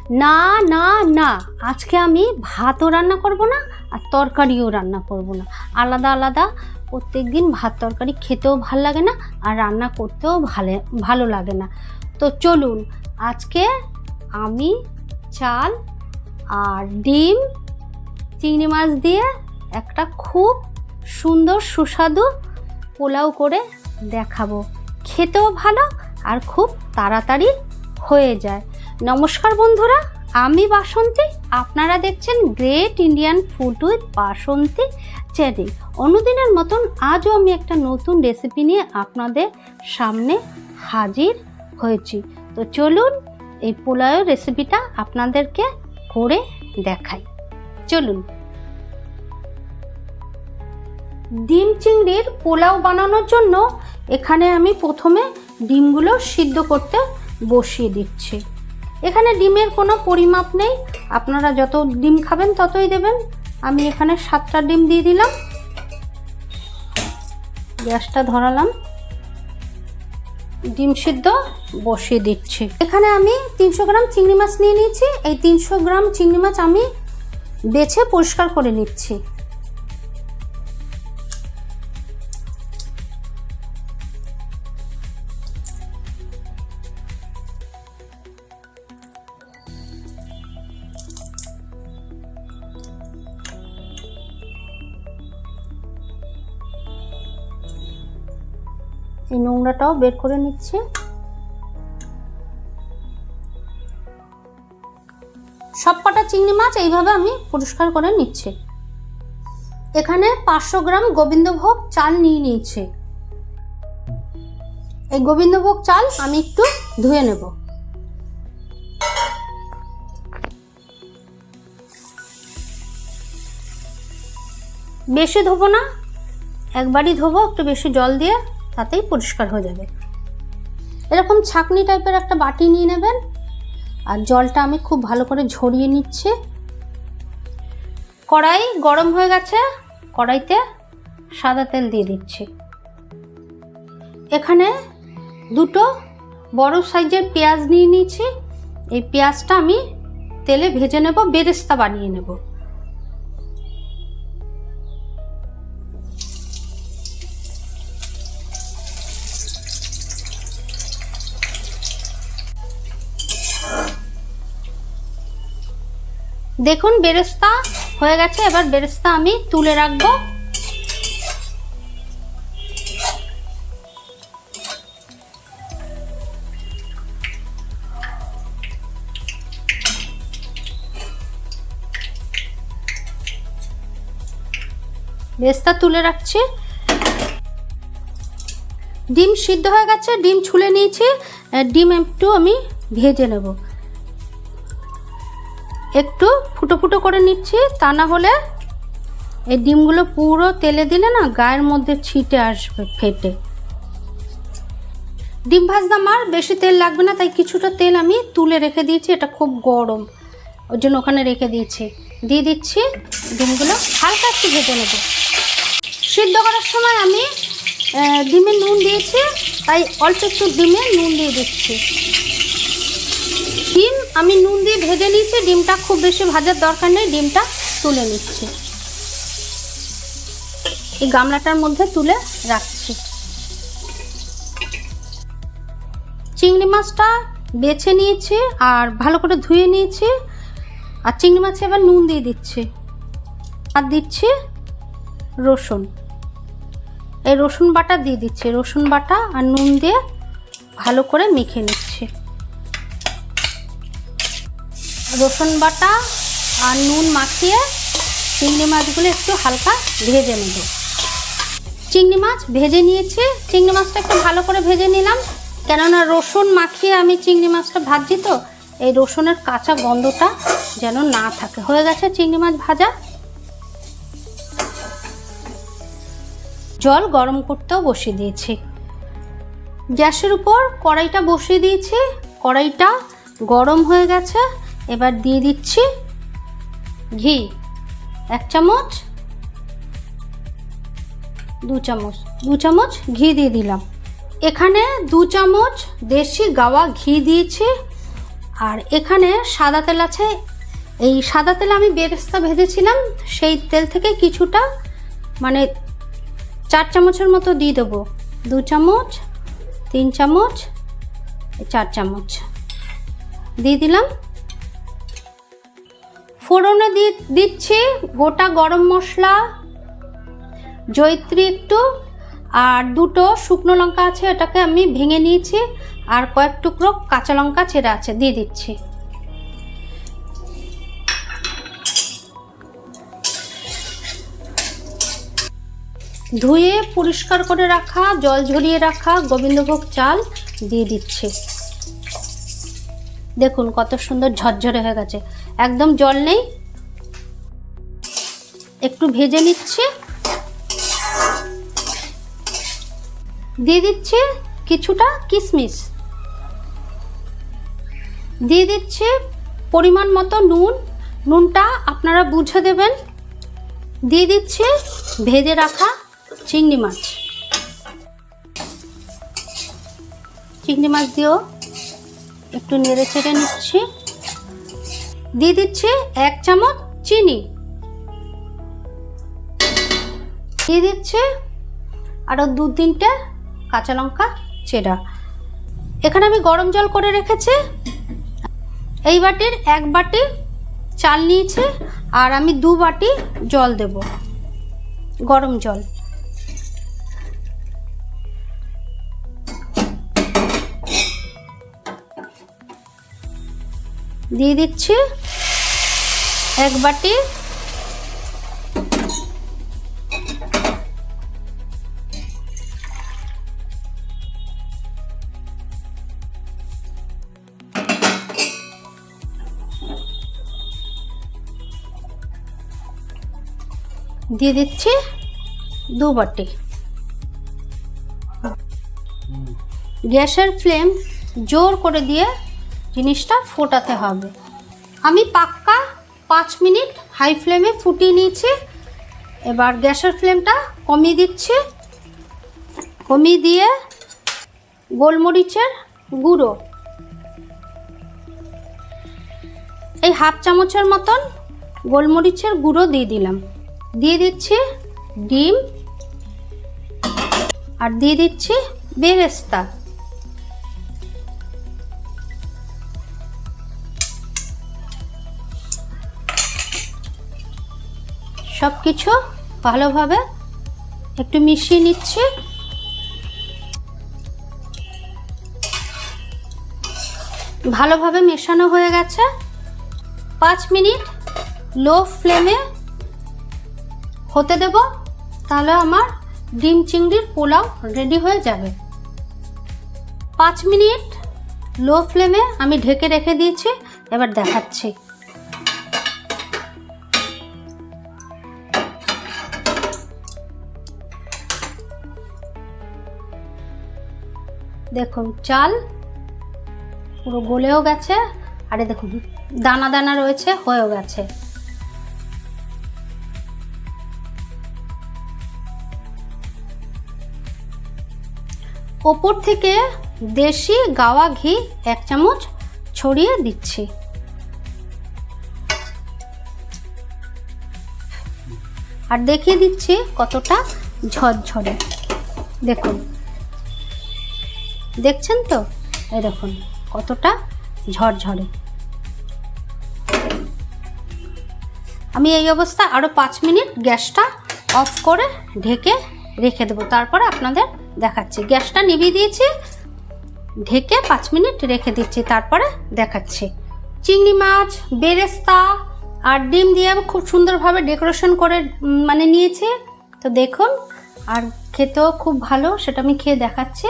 না না না, আজকে আমি ভাতও রান্না করব না আর তরকারিও রান্না করব না। আলাদা আলাদা প্রত্যেক দিন ভাত তরকারি খেতেও ভাল লাগে না আর রান্না করতেও ভালো লাগে না। তো চলুন, আজকে আমি চাল আর ডিম চিংড়ি মাছ দিয়ে একটা খুব সুন্দর সুস্বাদু পোলাও করে দেখাবো। খেতেও ভালো আর খুব তাড়াতাড়ি হয়ে যায়। নমস্কার বন্ধুরা, আমি বাসন্তী, আপনারা দেখছেন great Indian food with Basanti channel. অনুদিনের মতন আজও আমি একটা নতুন রেসিপি নিয়ে আপনাদের সামনে হাজির হয়েছি। তো চলুন এই পোলাও রেসিপিটা আপনাদেরকে করে দেখাই। চলুন। ডিম চিংড়ির পোলাও বানানোর জন্য এখানে আমি প্রথমে ডিমগুলো সিদ্ধ করতে বসিয়ে দিচ্ছি। এখানে ডিমের কোনো পরিমাপ নেই, আপনারা যত ডিম খাবেন ততই দেবেন। আমি এখানে 7টা ডিম দিয়ে দিলাম। গ্যাসটা ধরালাম, ডিম সিদ্ধ বসিয়ে দিচ্ছি। এখানে আমি 300 গ্রাম চিংড়ি মাছ নিয়ে নিয়েছি। এই 300 গ্রাম চিংড়ি মাছ আমি বেছে পরিষ্কার করে নিচ্ছি। এই নোংরাটাও বের করে নিচ্ছি। সবকটা চিংড়ি মাছ এইভাবে আমি পরিষ্কার করে নিচ্ছি। এখানে 500 গ্রাম গোবিন্দভোগ চাল নিয়ে নিয়েছি। এই গোবিন্দভোগ চাল আমি একটু ধুয়ে নেব। বেশি ধোবো না, একবারই ধোবো, একটু বেশি জল দিয়ে, তাতেই পরিষ্কার হয়ে যাবে। এরকম ছাঁকনি টাইপের একটা বাটি নিয়ে নেবেন আর জলটা আমি খুব ভালো করে ঝরিয়ে নিচ্ছি। কড়াই গরম হয়ে গেছে, কড়াইতে সাদা তেল দিয়ে দিচ্ছি। এখানে 2টো বড় সাইজের পেঁয়াজ নিয়ে নিয়েছি। এই পেঁয়াজটা আমি তেলে ভেজে নেব, বেরেস্তা বানিয়ে নেব। দেখুন বেরেস্তা হয়ে গেছে, এবার বেরেস্তা আমি তুলে রাখবো। বেরেস্তা তুলে রাখছি। ডিম সিদ্ধ হয়ে গেছে, ডিম ছুলে নিয়েছি। ডিম একটু আমি ভেজে নেব, একটু ফুটো ফুটো করে নিচ্ছি, তা না হলে এই ডিমগুলো পুরো তেলে দিলে না গায়ের মধ্যে ছিটে আসবে ফেটে। ডিম ভাজতে আমার বেশি তেল লাগবে না, তাই কিছুটা তেল আমি তুলে রেখে দিয়েছি। এটা খুব গরম, ওর জন্য ওখানে রেখে দিয়েছি। দিয়ে দিচ্ছি ডিমগুলো, হালকা একটু ভেজে নেব। সিদ্ধ করার সময় আমি ডিমে নুন দিয়েছি, তাই অল্প একটু ডিমে নুন দিয়ে দিচ্ছি। ডিম আমি নুন দিয়ে ভেজে নিয়েছি, ডিমটা খুব বেশি ভাজার দরকার নেই, ডিমটা তুলে নিচ্ছি। এই গামলাটার মধ্যে তুলে রাখছি। চিংড়ি মাছটা বেছে নিয়েছি আর ভালো করে ধুয়ে নিয়েছি। আর চিংড়ি মাছে এবার নুন দিয়ে দিচ্ছি আর দিচ্ছি রসুন। এই রসুন বাটা দিয়ে দিচ্ছি। রসুন বাটা আর নুন দিয়ে ভালো করে মেখে নিচ্ছি। রসুন বাটা আর নুন মাখিয়ে চিংড়ি মাছগুলো একটু হালকা ভেজে নেব। চিংড়ি মাছ ভেজে নিয়েছি। চিংড়ি মাছটা একটু ভালো করে ভেজে নিলাম, কেননা রসুন মাখিয়ে আমি চিংড়ি মাছটা ভাজি, তো এই রসুনের কাঁচা গন্ধটা যেন না থাকে। হয়ে গেছে চিংড়ি মাছ ভাজা। জল গরম করতেও বসিয়ে দিয়েছি। গ্যাসের উপর কড়াইটা বসিয়ে দিয়েছি। কড়াইটা গরম হয়ে গেছে, এবার দিয়ে দিচ্ছি ঘি। 1 চামচ, 2 চামচ, 2 চামচ ঘি দিয়ে দিলাম। এখানে 2 চামচ দেশি গাওয়া ঘি দিয়েছি আর এখানে সাদা তেল আছে, এই সাদা তেল আমি বেরেস্তা ভেজেছিলাম, সেই তেল থেকে কিছুটা মানে 4 চামচের মতো দিয়ে দেবো। 2 চামচ, 3 চামচ, 4 চামচ দিয়ে দিলাম। ফোড়নে দিচ্ছি গোটা গরম মশলা, জয়িত্রী একটু, আর 2টো শুকনো লঙ্কা আছে, এটাকে আমি ভেঙে নিয়েছি, আর কয়েক টুকরো কাঁচা লঙ্কা ছেঁড়া আছে দিয়ে দিচ্ছি। ধুয়ে পরিষ্কার করে রাখা, জল ঝরিয়ে রাখা গোবিন্দভোগ চাল দিয়ে দিচ্ছি। দেখুন কত সুন্দর ঝরঝরে হয়ে গেছে, একদম জল নেই। একটু ভেজে নিচ্ছি। দিয়ে দিচ্ছি কিছুটা কিশমিশ, দিয়ে দিচ্ছি পরিমাণ মতো নুন, নুনটা আপনারা বুঝে দেবেন। দিয়ে দিচ্ছি ভেজে রাখা চিংড়ি মাছ, চিংড়ি মাছ দিয়েও একটু নেড়ে চেড়ে নিচ্ছি। দিয়ে দিচ্ছি 1 চামচ চিনি, দিয়ে দিচ্ছি আরও 2-3টে কাঁচা লঙ্কা চেরা। এখানে আমি গরম জল করে রেখেছি। এই বাটির 1 বাটি চাল নিয়েছি, আর আমি 2 বাটি জল দেব, গরম জল। দিয়ে দিচ্ছি 1 বাটি দিয়ে দিচ্ছি 2 বাটি। গ্যাসের ফ্লেম জোর করে দিয়ে জিনিসটা ফোটাতে হবে। আমি পাক্কা 5 মিনিট হাই ফ্লেমে ফুটিয়ে নিয়েছি। এবার গ্যাসের ফ্লেমটা কমিয়ে দিচ্ছি, কমিয়ে দিয়ে গোলমরিচের গুঁড়ো এই 1/2 চামচের মতন গোলমরিচের গুঁড়ো দিয়ে দিলাম। দিয়ে দিচ্ছি ডিম, আর দিয়ে দিচ্ছি বেরেস্তা। সব কিছু ভালোভাবে একটু মিশিয়ে নিচ্ছি। ভালোভাবে মেশানো হয়ে গেছে। 5 মিনিট লো ফ্লেমে হতে দেব, তাহলে আমার ডিম চিংড়ির পোলাও রেডি হয়ে যাবে। 5 মিনিট লো ফ্লেমে আমি ঢেকে রেখে দিয়েছি। এবার দেখাচ্ছি। দেখুন চাল পুরো গলেও গেছে, আরে দেখুন দানা দানা রয়েছে, হয়েও গেছে। ওপর থেকে দেশি গাওয়া ঘি 1 চামচ ছড়িয়ে দিচ্ছি। আর দেখিয়ে দিচ্ছি কতটা ঝরঝরে। দেখুন, দেখছেন তো? এই দেখুন কতটা ঝরঝরে। আমি এই অবস্থায় আরও 5 মিনিট গ্যাসটা অফ করে ঢেকে রেখে দেবো, তারপরে আপনাদের দেখাচ্ছি। গ্যাসটা নিভিয়ে দিয়েছি, ঢেকে 5 মিনিট রেখে দিচ্ছি, তারপরে দেখাচ্ছি। চিংড়ি মাছ, বেরেস্তা আর ডিম দিয়ে খুব সুন্দরভাবে ডেকোরেশন করে মানে নিয়েছি। তো দেখুন, আর খেতেও খুব ভালো, সেটা আমি খেয়ে দেখাচ্ছি।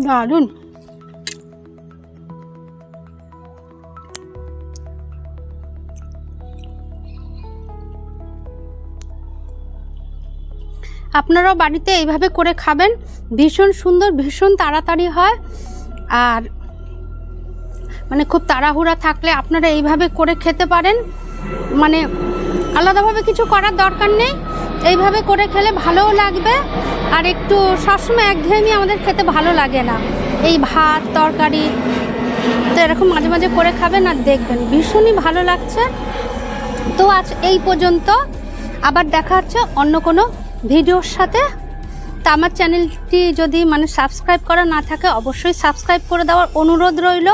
দারুণ। আপনারাও বাড়িতে এইভাবে করে খাবেন, ভীষণ সুন্দর, ভীষণ তাড়াতাড়ি হয়। আর মানে খুব তাড়াহুড়া থাকলে আপনারা এইভাবে করে খেতে পারেন, মানে আলাদাভাবে কিছু করার দরকার নেই, এইভাবে করে খেলে ভালোও লাগবে। আর একটু সবসময় একঘেয়েমি আমাদের খেতে ভালো লাগে না, এই ভাত তরকারি, তো এরকম মাঝে মাঝে করে খাবেন আর দেখবেন ভীষণই ভালো লাগছে। তো আজ এই পর্যন্ত, আবার দেখা হচ্ছে অন্য কোনো ভিডিওর সাথে। তা আমার চ্যানেলটি যদি মানে সাবস্ক্রাইব করা না থাকে অবশ্যই সাবস্ক্রাইব করে দেওয়ার অনুরোধ রইল,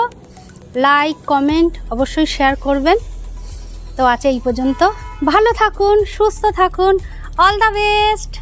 লাইক কমেন্ট অবশ্যই শেয়ার করবেন। তো আজ এই পর্যন্ত, ভালো থাকুন, সুস্থ থাকুন, অল দ্য বেস্ট।